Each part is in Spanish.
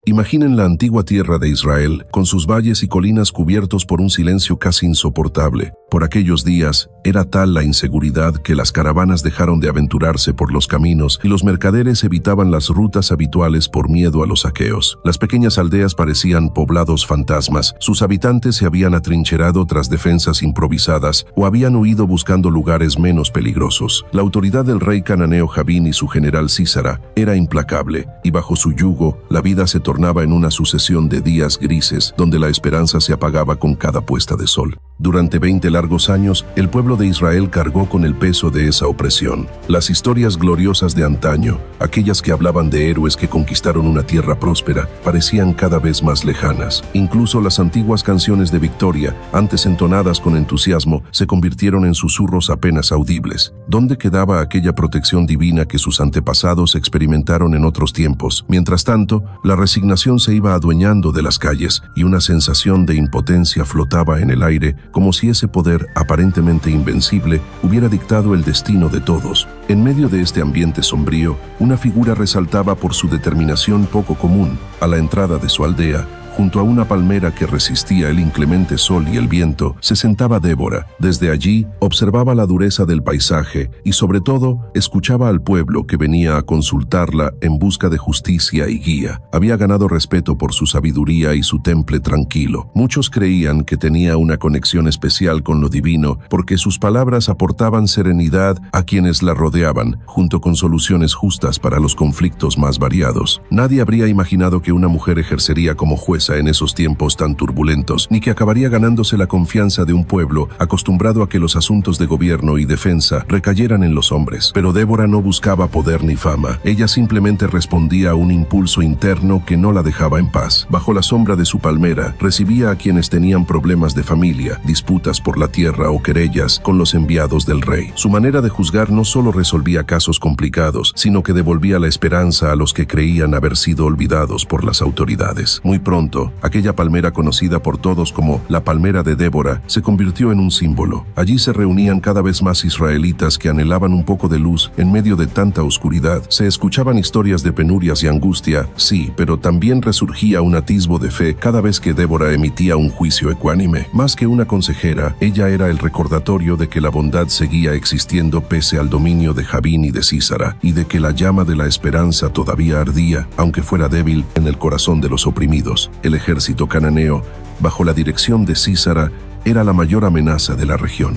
Imaginen la antigua tierra de Israel, con sus valles y colinas cubiertos por un silencio casi insoportable. Por aquellos días, era tal la inseguridad que las caravanas dejaron de aventurarse por los caminos y los mercaderes evitaban las rutas habituales por miedo a los saqueos. Las pequeñas aldeas parecían poblados fantasmas. Sus habitantes se habían atrincherado tras defensas improvisadas o habían huido buscando lugares menos peligrosos. La autoridad del rey cananeo Jabín y su general Sísara era implacable, y bajo su yugo, la vida se tornaba en una sucesión de días grises donde la esperanza se apagaba con cada puesta de sol. Durante 20 largos años, el pueblo de Israel cargó con el peso de esa opresión. Las historias gloriosas de antaño, aquellas que hablaban de héroes que conquistaron una tierra próspera, parecían cada vez más lejanas. Incluso las antiguas canciones de victoria, antes entonadas con entusiasmo, se convirtieron en susurros apenas audibles. ¿Dónde quedaba aquella protección divina que sus antepasados experimentaron en otros tiempos? Mientras tanto, la resignación se iba adueñando de las calles y una sensación de impotencia flotaba en el aire, como si ese poder aparentemente invencible hubiera dictado el destino de todos. En medio de este ambiente sombrío, una figura resaltaba por su determinación poco común. A la entrada de su aldea, junto a una palmera que resistía el inclemente sol y el viento, se sentaba Débora. Desde allí, observaba la dureza del paisaje y, sobre todo, escuchaba al pueblo que venía a consultarla en busca de justicia y guía. Había ganado respeto por su sabiduría y su temple tranquilo. Muchos creían que tenía una conexión especial con lo divino porque sus palabras aportaban serenidad a quienes la rodeaban, junto con soluciones justas para los conflictos más variados. Nadie habría imaginado que una mujer ejercería como jueza en esos tiempos tan turbulentos, ni que acabaría ganándose la confianza de un pueblo acostumbrado a que los asuntos de gobierno y defensa recayeran en los hombres. Pero Débora no buscaba poder ni fama. Ella simplemente respondía a un impulso interno que no la dejaba en paz. Bajo la sombra de su palmera, recibía a quienes tenían problemas de familia, disputas por la tierra o querellas con los enviados del rey. Su manera de juzgar no solo resolvía casos complicados, sino que devolvía la esperanza a los que creían haber sido olvidados por las autoridades. Muy pronto, aquella palmera conocida por todos como la palmera de Débora se convirtió en un símbolo. Allí se reunían cada vez más israelitas que anhelaban un poco de luz en medio de tanta oscuridad. Se escuchaban historias de penurias y angustia, sí, pero también resurgía un atisbo de fe cada vez que Débora emitía un juicio ecuánime. Más que una consejera, ella era el recordatorio de que la bondad seguía existiendo pese al dominio de Jabín y de Sísara, y de que la llama de la esperanza todavía ardía, aunque fuera débil, en el corazón de los oprimidos. El ejército cananeo, bajo la dirección de Sísara, era la mayor amenaza de la región.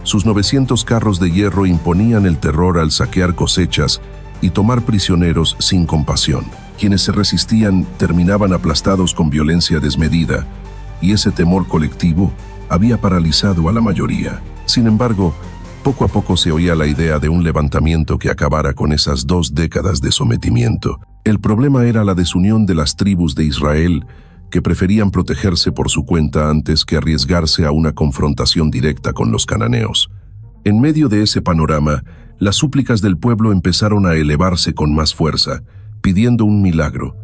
Sus 900 carros de hierro imponían el terror al saquear cosechas y tomar prisioneros sin compasión. Quienes se resistían terminaban aplastados con violencia desmedida, y ese temor colectivo había paralizado a la mayoría. Sin embargo, poco a poco se oía la idea de un levantamiento que acabara con esas 2 décadas de sometimiento. El problema era la desunión de las tribus de Israel, que preferían protegerse por su cuenta antes que arriesgarse a una confrontación directa con los cananeos. En medio de ese panorama, las súplicas del pueblo empezaron a elevarse con más fuerza, pidiendo un milagro.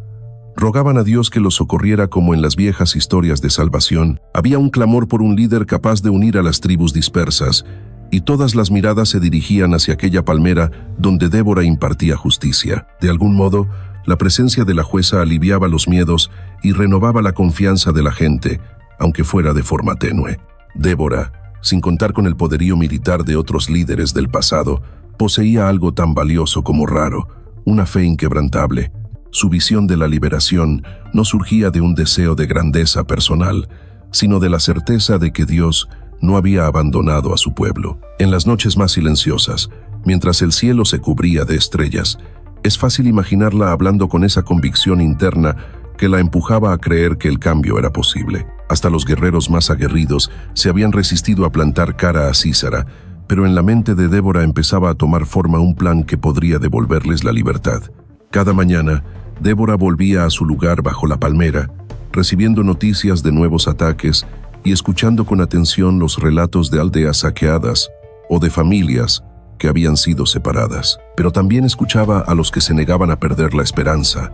Rogaban a Dios que los socorriera como en las viejas historias de salvación. Había un clamor por un líder capaz de unir a las tribus dispersas, y todas las miradas se dirigían hacia aquella palmera donde Débora impartía justicia. De algún modo, la presencia de la jueza aliviaba los miedos y renovaba la confianza de la gente, aunque fuera de forma tenue. Débora, sin contar con el poderío militar de otros líderes del pasado, poseía algo tan valioso como raro, una fe inquebrantable. Su visión de la liberación no surgía de un deseo de grandeza personal, sino de la certeza de que Dios no había abandonado a su pueblo. En las noches más silenciosas, mientras el cielo se cubría de estrellas, es fácil imaginarla hablando con esa convicción interna que la empujaba a creer que el cambio era posible. Hasta los guerreros más aguerridos se habían resistido a plantar cara a Sísara, pero en la mente de Débora empezaba a tomar forma un plan que podría devolverles la libertad. Cada mañana, Débora volvía a su lugar bajo la palmera, recibiendo noticias de nuevos ataques y escuchando con atención los relatos de aldeas saqueadas o de familias que habían sido separadas. Pero también escuchaba a los que se negaban a perder la esperanza,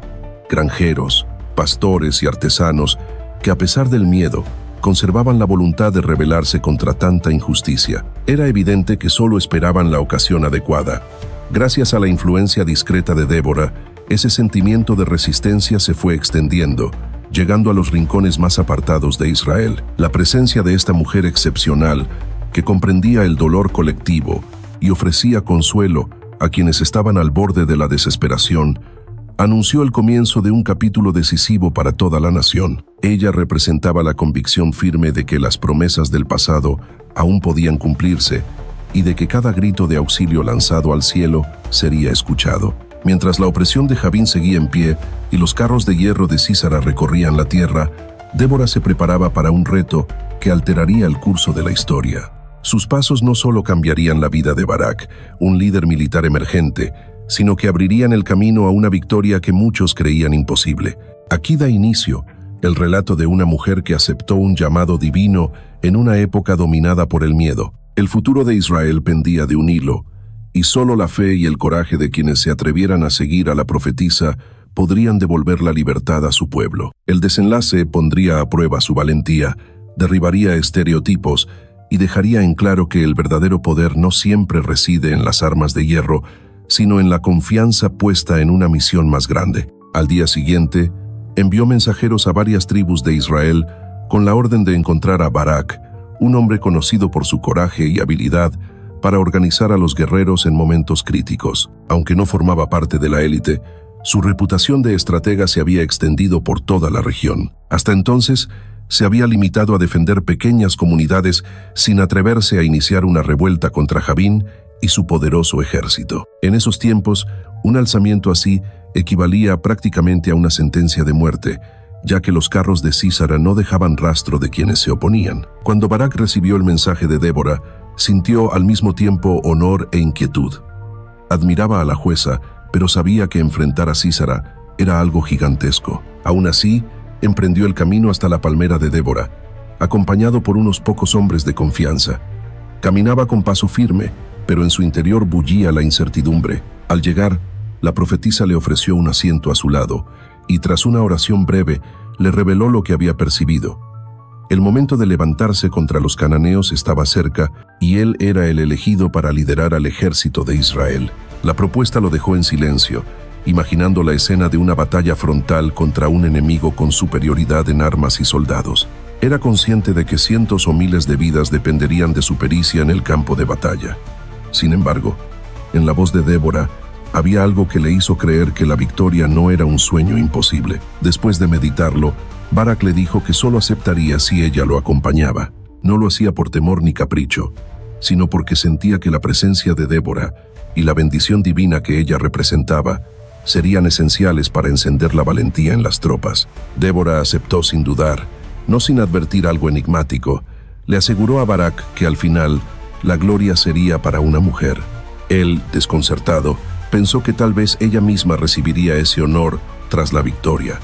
granjeros, pastores y artesanos que, a pesar del miedo, conservaban la voluntad de rebelarse contra tanta injusticia. Era evidente que solo esperaban la ocasión adecuada. Gracias a la influencia discreta de Débora, ese sentimiento de resistencia se fue extendiendo, llegando a los rincones más apartados de Israel. La presencia de esta mujer excepcional, que comprendía el dolor colectivo y ofrecía consuelo a quienes estaban al borde de la desesperación, anunció el comienzo de un capítulo decisivo para toda la nación. Ella representaba la convicción firme de que las promesas del pasado aún podían cumplirse y de que cada grito de auxilio lanzado al cielo sería escuchado. Mientras la opresión de Javín seguía en pie y los carros de hierro de Sísara recorrían la tierra, Débora se preparaba para un reto que alteraría el curso de la historia. Sus pasos no solo cambiarían la vida de Barak, un líder militar emergente, sino que abrirían el camino a una victoria que muchos creían imposible. Aquí da inicio el relato de una mujer que aceptó un llamado divino en una época dominada por el miedo. El futuro de Israel pendía de un hilo, y solo la fe y el coraje de quienes se atrevieran a seguir a la profetisa podrían devolver la libertad a su pueblo. El desenlace pondría a prueba su valentía, derribaría estereotipos y dejaría en claro que el verdadero poder no siempre reside en las armas de hierro, sino en la confianza puesta en una misión más grande. Al día siguiente, envió mensajeros a varias tribus de Israel con la orden de encontrar a Barak, un hombre conocido por su coraje y habilidad para organizar a los guerreros en momentos críticos. Aunque no formaba parte de la élite, su reputación de estratega se había extendido por toda la región. Hasta entonces, se había limitado a defender pequeñas comunidades sin atreverse a iniciar una revuelta contra Javín y su poderoso ejército. En esos tiempos, un alzamiento así equivalía prácticamente a una sentencia de muerte, ya que los carros de Sísara no dejaban rastro de quienes se oponían. Cuando Barak recibió el mensaje de Débora, sintió al mismo tiempo honor e inquietud. Admiraba a la jueza, pero sabía que enfrentar a Sísara era algo gigantesco. Aún así, emprendió el camino hasta la palmera de Débora, acompañado por unos pocos hombres de confianza. Caminaba con paso firme, pero en su interior bullía la incertidumbre. Al llegar, la profetisa le ofreció un asiento a su lado, y tras una oración breve, le reveló lo que había percibido. El momento de levantarse contra los cananeos estaba cerca, y él era el elegido para liderar al ejército de Israel. La propuesta lo dejó en silencio, imaginando la escena de una batalla frontal contra un enemigo con superioridad en armas y soldados. Era consciente de que cientos o miles de vidas dependerían de su pericia en el campo de batalla. Sin embargo, en la voz de Débora, había algo que le hizo creer que la victoria no era un sueño imposible. Después de meditarlo, Barak le dijo que solo aceptaría si ella lo acompañaba. No lo hacía por temor ni capricho, sino porque sentía que la presencia de Débora y la bendición divina que ella representaba serían esenciales para encender la valentía en las tropas. Débora aceptó sin dudar, no sin advertir algo enigmático. Le aseguró a Barak que al final la gloria sería para una mujer. Él, desconcertado, pensó que tal vez ella misma recibiría ese honor tras la victoria.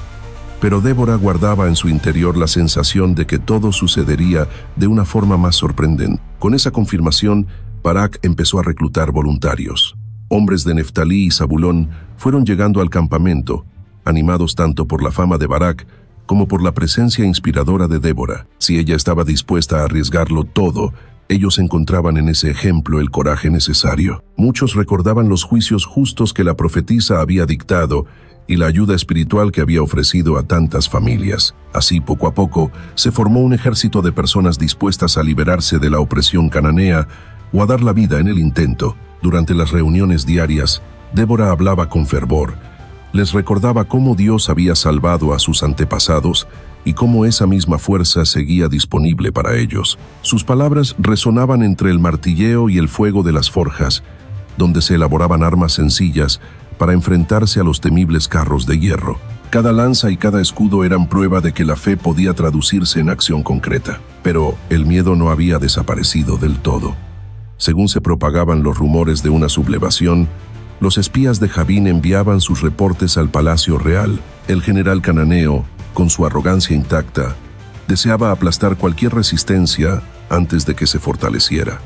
Pero Débora guardaba en su interior la sensación de que todo sucedería de una forma más sorprendente. Con esa confirmación, Barak empezó a reclutar voluntarios. Hombres de Neftalí y Zabulón fueron llegando al campamento, animados tanto por la fama de Barak como por la presencia inspiradora de Débora. Si ella estaba dispuesta a arriesgarlo todo, ellos encontraban en ese ejemplo el coraje necesario. Muchos recordaban los juicios justos que la profetisa había dictado y la ayuda espiritual que había ofrecido a tantas familias. Así, poco a poco, se formó un ejército de personas dispuestas a liberarse de la opresión cananea o a dar la vida en el intento. Durante las reuniones diarias, Débora hablaba con fervor. Les recordaba cómo Dios había salvado a sus antepasados y cómo esa misma fuerza seguía disponible para ellos. Sus palabras resonaban entre el martilleo y el fuego de las forjas, donde se elaboraban armas sencillas para enfrentarse a los temibles carros de hierro. Cada lanza y cada escudo eran prueba de que la fe podía traducirse en acción concreta. Pero el miedo no había desaparecido del todo. Según se propagaban los rumores de una sublevación, los espías de Javín enviaban sus reportes al palacio real. El general cananeo, con su arrogancia intacta, deseaba aplastar cualquier resistencia antes de que se fortaleciera.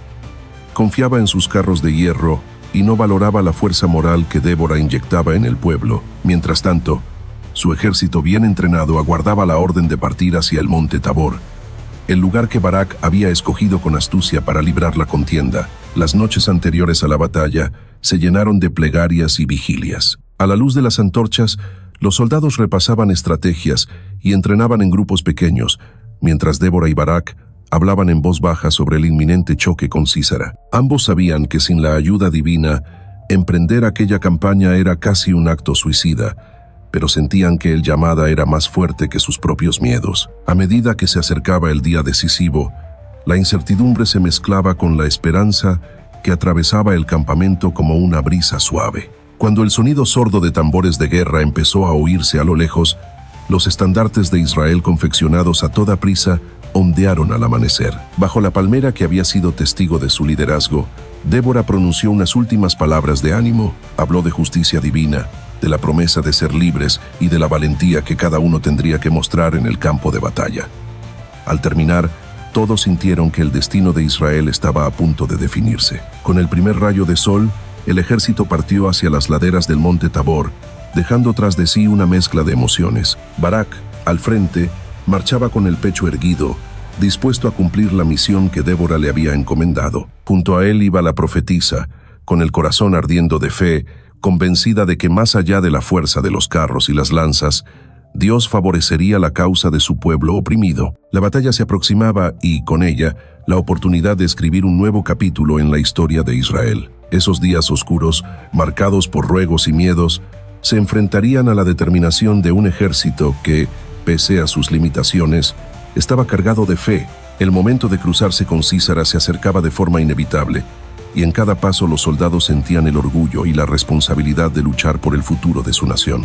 Confiaba en sus carros de hierro y no valoraba la fuerza moral que Débora inyectaba en el pueblo. Mientras tanto, su ejército bien entrenado aguardaba la orden de partir hacia el monte Tabor, el lugar que Barak había escogido con astucia para librar la contienda. Las noches anteriores a la batalla se llenaron de plegarias y vigilias. A la luz de las antorchas, los soldados repasaban estrategias y entrenaban en grupos pequeños, mientras Débora y Barak hablaban en voz baja sobre el inminente choque con Sísara. Ambos sabían que sin la ayuda divina, emprender aquella campaña era casi un acto suicida, pero sentían que el llamado era más fuerte que sus propios miedos. A medida que se acercaba el día decisivo, la incertidumbre se mezclaba con la esperanza que atravesaba el campamento como una brisa suave. Cuando el sonido sordo de tambores de guerra empezó a oírse a lo lejos, los estandartes de Israel confeccionados a toda prisa ondearon al amanecer. Bajo la palmera que había sido testigo de su liderazgo, Débora pronunció unas últimas palabras de ánimo. Habló de justicia divina, de la promesa de ser libres y de la valentía que cada uno tendría que mostrar en el campo de batalla. Al terminar, todos sintieron que el destino de Israel estaba a punto de definirse. Con el primer rayo de sol, el ejército partió hacia las laderas del monte Tabor, dejando tras de sí una mezcla de emociones. Barak, al frente, marchaba con el pecho erguido, dispuesto a cumplir la misión que Débora le había encomendado. Junto a él iba la profetisa, con el corazón ardiendo de fe, convencida de que más allá de la fuerza de los carros y las lanzas, Dios favorecería la causa de su pueblo oprimido. La batalla se aproximaba y, con ella, la oportunidad de escribir un nuevo capítulo en la historia de Israel. Esos días oscuros, marcados por ruegos y miedos, se enfrentarían a la determinación de un ejército que, pese a sus limitaciones, estaba cargado de fe. El momento de cruzarse con Sísara se acercaba de forma inevitable, y en cada paso los soldados sentían el orgullo y la responsabilidad de luchar por el futuro de su nación.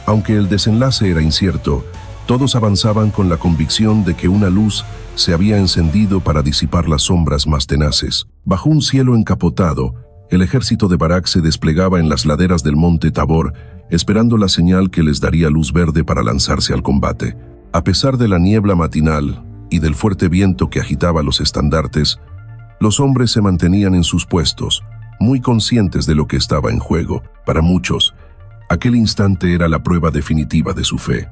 Aunque el desenlace era incierto, todos avanzaban con la convicción de que una luz se había encendido para disipar las sombras más tenaces. Bajo un cielo encapotado, el ejército de Barak se desplegaba en las laderas del monte Tabor, esperando la señal que les daría luz verde para lanzarse al combate. A pesar de la niebla matinal y del fuerte viento que agitaba los estandartes, los hombres se mantenían en sus puestos, muy conscientes de lo que estaba en juego. Para muchos, aquel instante era la prueba definitiva de su fe.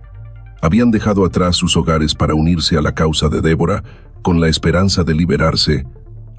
Habían dejado atrás sus hogares para unirse a la causa de Débora, con la esperanza de liberarse,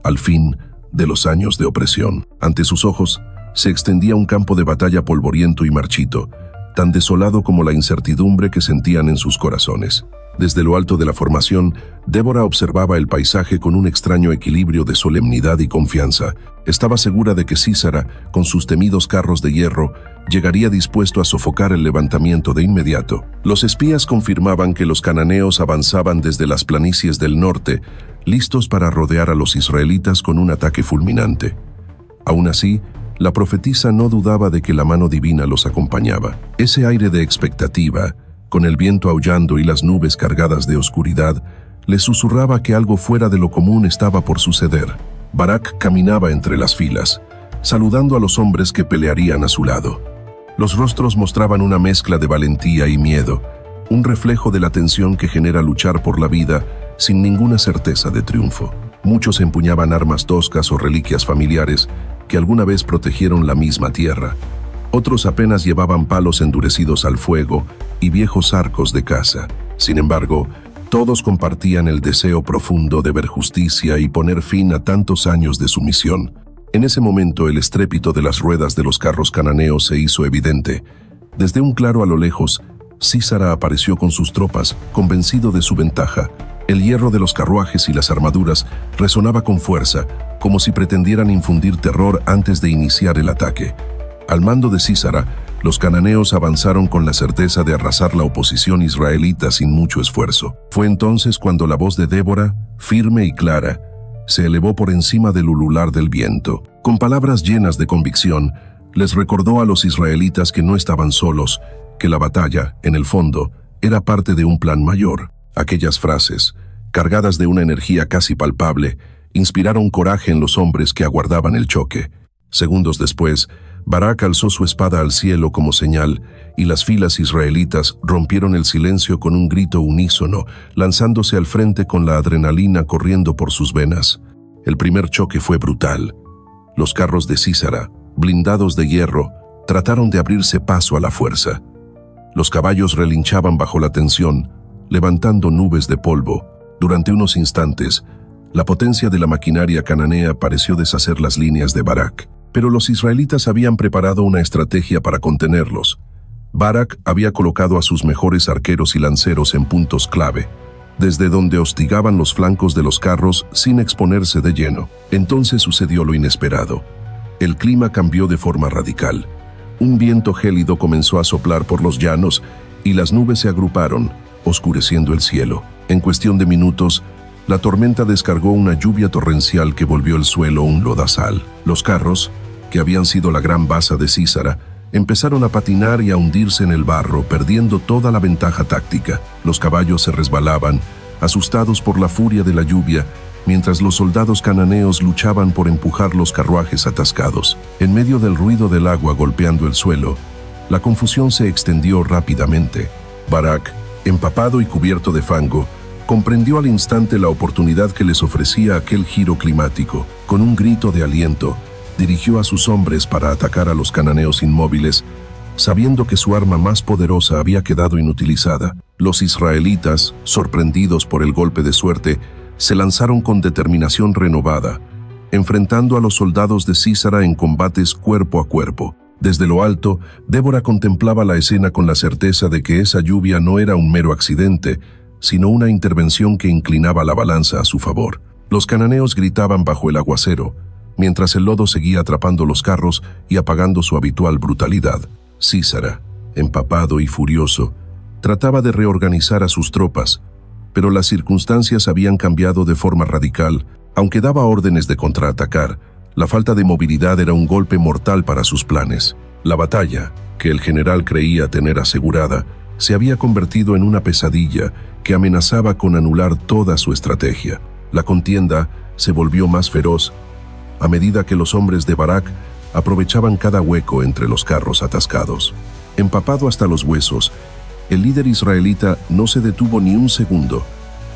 al fin, de los años de opresión. Ante sus ojos, se extendía un campo de batalla polvoriento y marchito, tan desolado como la incertidumbre que sentían en sus corazones. Desde lo alto de la formación, Débora observaba el paisaje con un extraño equilibrio de solemnidad y confianza. Estaba segura de que Sísara, con sus temidos carros de hierro, llegaría dispuesto a sofocar el levantamiento de inmediato. Los espías confirmaban que los cananeos avanzaban desde las planicies del norte, listos para rodear a los israelitas con un ataque fulminante. Aún así, la profetisa no dudaba de que la mano divina los acompañaba. Ese aire de expectativa, con el viento aullando y las nubes cargadas de oscuridad, les susurraba que algo fuera de lo común estaba por suceder. Barak caminaba entre las filas, saludando a los hombres que pelearían a su lado. Los rostros mostraban una mezcla de valentía y miedo, un reflejo de la tensión que genera luchar por la vida sin ninguna certeza de triunfo. Muchos empuñaban armas toscas o reliquias familiares que alguna vez protegieron la misma tierra. Otros apenas llevaban palos endurecidos al fuego y viejos arcos de caza. Sin embargo, todos compartían el deseo profundo de ver justicia y poner fin a tantos años de sumisión. En ese momento, el estrépito de las ruedas de los carros cananeos se hizo evidente. Desde un claro a lo lejos, Sísara apareció con sus tropas, convencido de su ventaja. El hierro de los carruajes y las armaduras resonaba con fuerza, como si pretendieran infundir terror antes de iniciar el ataque. Al mando de Sísara, los cananeos avanzaron con la certeza de arrasar la oposición israelita sin mucho esfuerzo. Fue entonces cuando la voz de Débora, firme y clara, se elevó por encima del ulular del viento. Con palabras llenas de convicción, les recordó a los israelitas que no estaban solos, que la batalla, en el fondo, era parte de un plan mayor. Aquellas frases, cargadas de una energía casi palpable, inspiraron coraje en los hombres que aguardaban el choque. Segundos después, Barak alzó su espada al cielo como señal, y las filas israelitas rompieron el silencio con un grito unísono, lanzándose al frente con la adrenalina corriendo por sus venas. El primer choque fue brutal. Los carros de Sísara, blindados de hierro, trataron de abrirse paso a la fuerza. Los caballos relinchaban bajo la tensión, levantando nubes de polvo. Durante unos instantes, la potencia de la maquinaria cananea pareció deshacer las líneas de Barak. Pero los israelitas habían preparado una estrategia para contenerlos. Barak había colocado a sus mejores arqueros y lanceros en puntos clave, desde donde hostigaban los flancos de los carros sin exponerse de lleno. Entonces sucedió lo inesperado. El clima cambió de forma radical. Un viento gélido comenzó a soplar por los llanos y las nubes se agruparon, oscureciendo el cielo. En cuestión de minutos, la tormenta descargó una lluvia torrencial que volvió el suelo un lodazal. Los carros, que habían sido la gran baza de Sísara, empezaron a patinar y a hundirse en el barro, perdiendo toda la ventaja táctica. Los caballos se resbalaban, asustados por la furia de la lluvia, mientras los soldados cananeos luchaban por empujar los carruajes atascados. En medio del ruido del agua golpeando el suelo, la confusión se extendió rápidamente. Barak, empapado y cubierto de fango, comprendió al instante la oportunidad que les ofrecía aquel giro climático. Con un grito de aliento, dirigió a sus hombres para atacar a los cananeos inmóviles, sabiendo que su arma más poderosa había quedado inutilizada. Los israelitas, sorprendidos por el golpe de suerte, se lanzaron con determinación renovada, enfrentando a los soldados de Sísara en combates cuerpo a cuerpo. Desde lo alto, Débora contemplaba la escena con la certeza de que esa lluvia no era un mero accidente, sino una intervención que inclinaba la balanza a su favor. Los cananeos gritaban bajo el aguacero, mientras el lodo seguía atrapando los carros y apagando su habitual brutalidad. Sísara, empapado y furioso, trataba de reorganizar a sus tropas, pero las circunstancias habían cambiado de forma radical. Aunque daba órdenes de contraatacar, la falta de movilidad era un golpe mortal para sus planes. La batalla, que el general creía tener asegurada, se había convertido en una pesadilla que amenazaba con anular toda su estrategia. La contienda se volvió más feroz a medida que los hombres de Barak aprovechaban cada hueco entre los carros atascados. Empapado hasta los huesos, el líder israelita no se detuvo ni un segundo,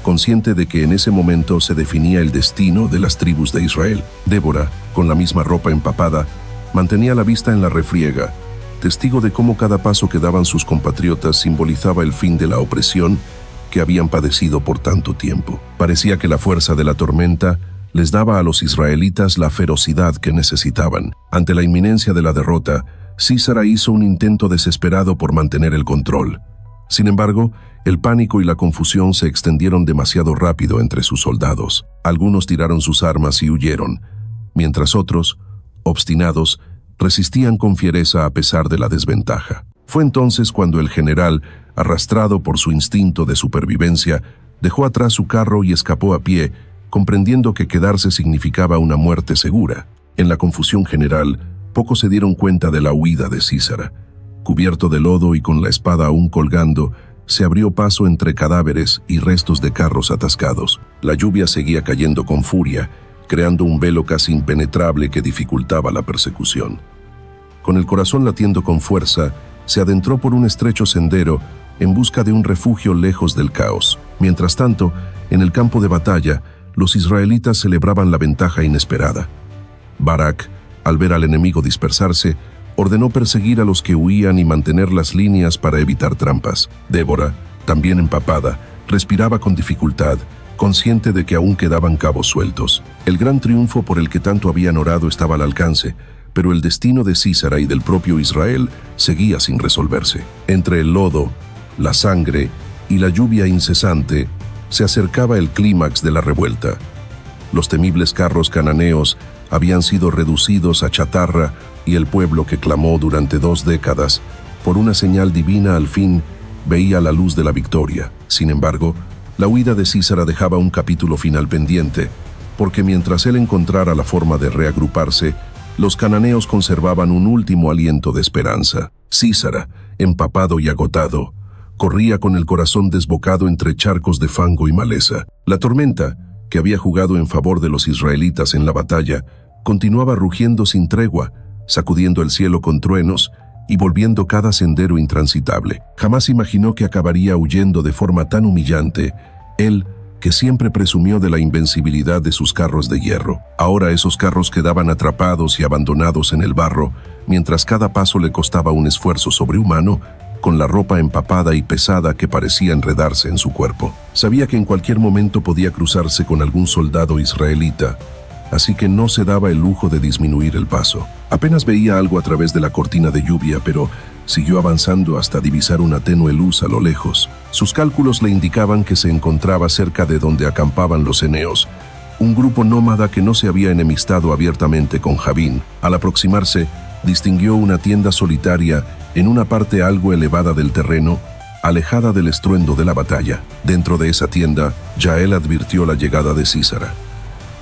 consciente de que en ese momento se definía el destino de las tribus de Israel. Débora, con la misma ropa empapada, mantenía la vista en la refriega, testigo de cómo cada paso que daban sus compatriotas simbolizaba el fin de la opresión que habían padecido por tanto tiempo. Parecía que la fuerza de la tormenta les daba a los israelitas la ferocidad que necesitaban. Ante la inminencia de la derrota, Sísara hizo un intento desesperado por mantener el control. Sin embargo, el pánico y la confusión se extendieron demasiado rápido entre sus soldados. Algunos tiraron sus armas y huyeron, mientras otros, obstinados, resistían con fiereza a pesar de la desventaja. Fue entonces cuando el general, arrastrado por su instinto de supervivencia, dejó atrás su carro y escapó a pie, comprendiendo que quedarse significaba una muerte segura. En la confusión general, pocos se dieron cuenta de la huida de Sísara. Cubierto de lodo y con la espada aún colgando, se abrió paso entre cadáveres y restos de carros atascados. La lluvia seguía cayendo con furia, creando un velo casi impenetrable que dificultaba la persecución. Con el corazón latiendo con fuerza, se adentró por un estrecho sendero en busca de un refugio lejos del caos. Mientras tanto, en el campo de batalla, los israelitas celebraban la ventaja inesperada. Barak, al ver al enemigo dispersarse, ordenó perseguir a los que huían y mantener las líneas para evitar trampas. Débora, también empapada, respiraba con dificultad, consciente de que aún quedaban cabos sueltos. El gran triunfo por el que tanto habían orado estaba al alcance, pero el destino de Sísara y del propio Israel seguía sin resolverse. Entre el lodo, la sangre y la lluvia incesante, se acercaba el clímax de la revuelta. Los temibles carros cananeos habían sido reducidos a chatarra y el pueblo que clamó durante 2 décadas por una señal divina al fin veía la luz de la victoria. Sin embargo, la huida de Sísara dejaba un capítulo final pendiente, porque mientras él encontrara la forma de reagruparse, los cananeos conservaban un último aliento de esperanza. Sísara, empapado y agotado, corría con el corazón desbocado entre charcos de fango y maleza. La tormenta, que había jugado en favor de los israelitas en la batalla, continuaba rugiendo sin tregua, sacudiendo el cielo con truenos y volviendo cada sendero intransitable. Jamás imaginó que acabaría huyendo de forma tan humillante, él, que siempre presumió de la invencibilidad de sus carros de hierro. Ahora esos carros quedaban atrapados y abandonados en el barro, mientras cada paso le costaba un esfuerzo sobrehumano, con la ropa empapada y pesada que parecía enredarse en su cuerpo. Sabía que en cualquier momento podía cruzarse con algún soldado israelita, así que no se daba el lujo de disminuir el paso. Apenas veía algo a través de la cortina de lluvia, pero siguió avanzando hasta divisar una tenue luz a lo lejos. Sus cálculos le indicaban que se encontraba cerca de donde acampaban los eneos, un grupo nómada que no se había enemistado abiertamente con Jabín. Al aproximarse, distinguió una tienda solitaria en una parte algo elevada del terreno, alejada del estruendo de la batalla. Dentro de esa tienda, Yael advirtió la llegada de Sísara.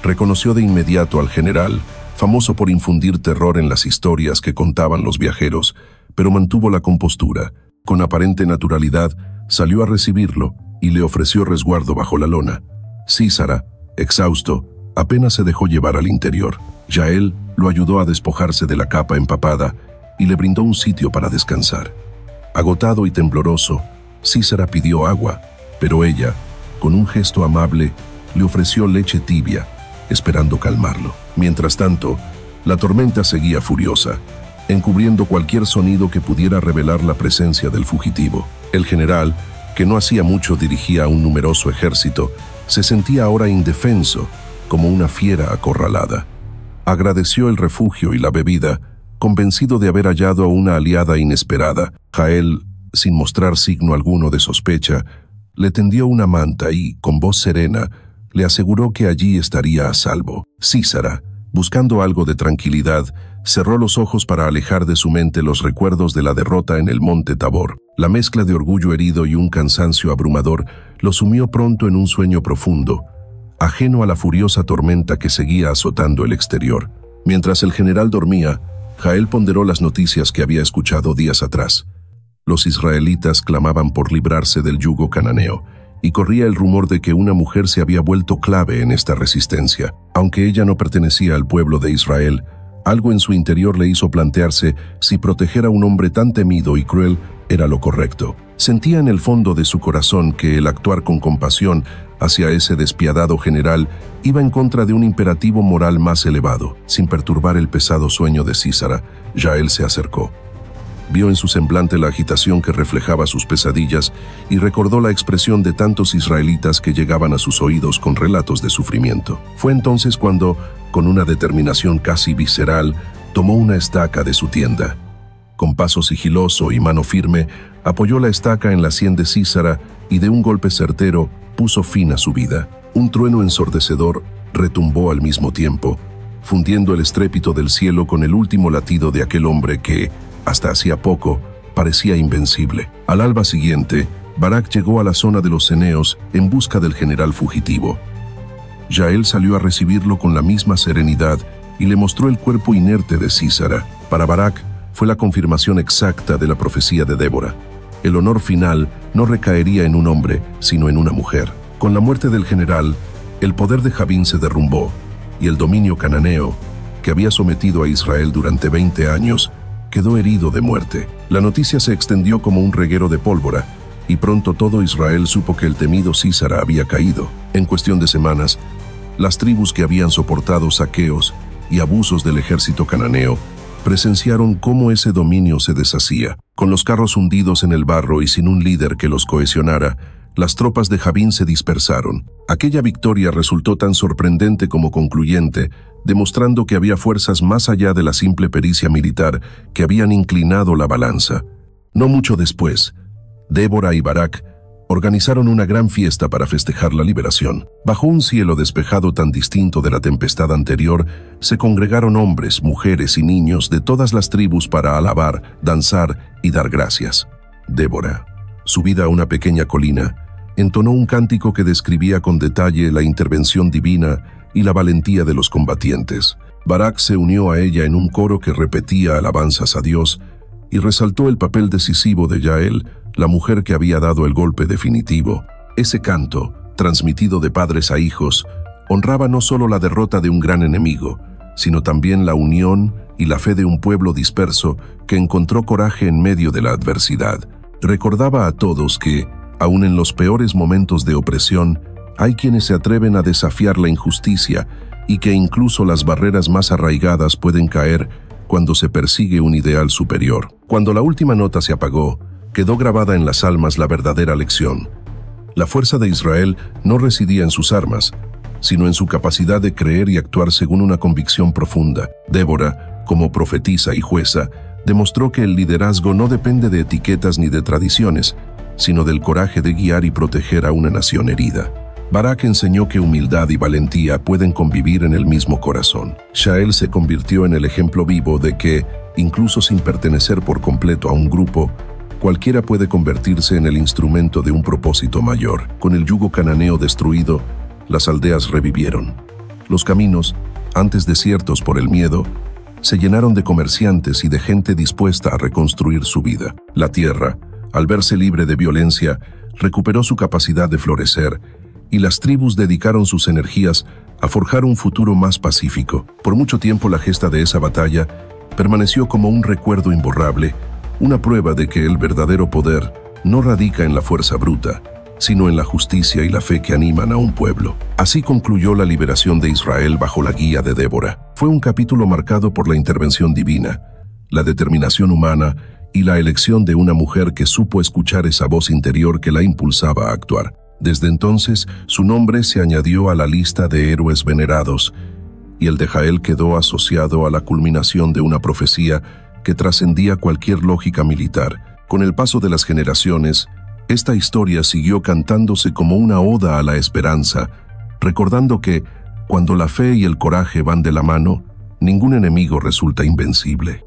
Reconoció de inmediato al general, famoso por infundir terror en las historias que contaban los viajeros, pero mantuvo la compostura. Con aparente naturalidad, salió a recibirlo y le ofreció resguardo bajo la lona. Sísara, exhausto, apenas se dejó llevar al interior. Yael lo ayudó a despojarse de la capa empapada y le brindó un sitio para descansar. Agotado y tembloroso, Sísara pidió agua, pero ella, con un gesto amable, le ofreció leche tibia, esperando calmarlo. Mientras tanto, la tormenta seguía furiosa, encubriendo cualquier sonido que pudiera revelar la presencia del fugitivo. El general, que no hacía mucho dirigía a un numeroso ejército, se sentía ahora indefenso, como una fiera acorralada. Agradeció el refugio y la bebida, convencido de haber hallado a una aliada inesperada. Jael, sin mostrar signo alguno de sospecha, le tendió una manta y, con voz serena, le aseguró que allí estaría a salvo. Sísara, buscando algo de tranquilidad, cerró los ojos para alejar de su mente los recuerdos de la derrota en el monte Tabor. La mezcla de orgullo herido y un cansancio abrumador lo sumió pronto en un sueño profundo, ajeno a la furiosa tormenta que seguía azotando el exterior. Mientras el general dormía, Jael ponderó las noticias que había escuchado días atrás. Los israelitas clamaban por librarse del yugo cananeo, y corría el rumor de que una mujer se había vuelto clave en esta resistencia. Aunque ella no pertenecía al pueblo de Israel, algo en su interior le hizo plantearse si proteger a un hombre tan temido y cruel era lo correcto. Sentía en el fondo de su corazón que el actuar con compasión hacia ese despiadado general iba en contra de un imperativo moral más elevado. Sin perturbar el pesado sueño de Sísara, Yael se acercó. Vio en su semblante la agitación que reflejaba sus pesadillas y recordó la expresión de tantos israelitas que llegaban a sus oídos con relatos de sufrimiento. Fue entonces cuando, con una determinación casi visceral, tomó una estaca de su tienda. Con paso sigiloso y mano firme, apoyó la estaca en la sien de Sísara y de un golpe certero puso fin a su vida. Un trueno ensordecedor retumbó al mismo tiempo, fundiendo el estrépito del cielo con el último latido de aquel hombre que, hasta hacía poco, parecía invencible. Al alba siguiente, Barak llegó a la zona de los eneos en busca del general fugitivo. Yael salió a recibirlo con la misma serenidad y le mostró el cuerpo inerte de Sísara. Para Barak, fue la confirmación exacta de la profecía de Débora. El honor final no recaería en un hombre, sino en una mujer. Con la muerte del general, el poder de Jabín se derrumbó, y el dominio cananeo, que había sometido a Israel durante 20 años, quedó herido de muerte. La noticia se extendió como un reguero de pólvora, y pronto todo Israel supo que el temido Sísara había caído. En cuestión de semanas, las tribus que habían soportado saqueos y abusos del ejército cananeo presenciaron cómo ese dominio se deshacía. Con los carros hundidos en el barro y sin un líder que los cohesionara, las tropas de Jabín se dispersaron. Aquella victoria resultó tan sorprendente como concluyente, demostrando que había fuerzas más allá de la simple pericia militar que habían inclinado la balanza. No mucho después, Débora y Barak organizaron una gran fiesta para festejar la liberación. Bajo un cielo despejado tan distinto de la tempestad anterior, se congregaron hombres, mujeres y niños de todas las tribus para alabar, danzar y dar gracias. Débora, subida a una pequeña colina, entonó un cántico que describía con detalle la intervención divina y la valentía de los combatientes. Barak se unió a ella en un coro que repetía alabanzas a Dios y resaltó el papel decisivo de Yael, la mujer que había dado el golpe definitivo. Ese canto, transmitido de padres a hijos, honraba no solo la derrota de un gran enemigo, sino también la unión y la fe de un pueblo disperso que encontró coraje en medio de la adversidad. Recordaba a todos que, aun en los peores momentos de opresión, hay quienes se atreven a desafiar la injusticia y que incluso las barreras más arraigadas pueden caer cuando se persigue un ideal superior. Cuando la última nota se apagó, quedó grabada en las almas la verdadera lección. La fuerza de Israel no residía en sus armas, sino en su capacidad de creer y actuar según una convicción profunda. Débora, como profetisa y jueza, demostró que el liderazgo no depende de etiquetas ni de tradiciones, sino del coraje de guiar y proteger a una nación herida. Barak enseñó que humildad y valentía pueden convivir en el mismo corazón. Shael se convirtió en el ejemplo vivo de que, incluso sin pertenecer por completo a un grupo, cualquiera puede convertirse en el instrumento de un propósito mayor. Con el yugo cananeo destruido, las aldeas revivieron. Los caminos, antes desiertos por el miedo, se llenaron de comerciantes y de gente dispuesta a reconstruir su vida. La tierra, al verse libre de violencia, recuperó su capacidad de florecer, y las tribus dedicaron sus energías a forjar un futuro más pacífico. Por mucho tiempo la gesta de esa batalla permaneció como un recuerdo imborrable, una prueba de que el verdadero poder no radica en la fuerza bruta, sino en la justicia y la fe que animan a un pueblo. Así concluyó la liberación de Israel bajo la guía de Débora. Fue un capítulo marcado por la intervención divina, la determinación humana y la elección de una mujer que supo escuchar esa voz interior que la impulsaba a actuar. Desde entonces, su nombre se añadió a la lista de héroes venerados, y el de Jael quedó asociado a la culminación de una profecía que trascendía cualquier lógica militar. Con el paso de las generaciones, esta historia siguió cantándose como una oda a la esperanza, recordando que, cuando la fe y el coraje van de la mano, ningún enemigo resulta invencible.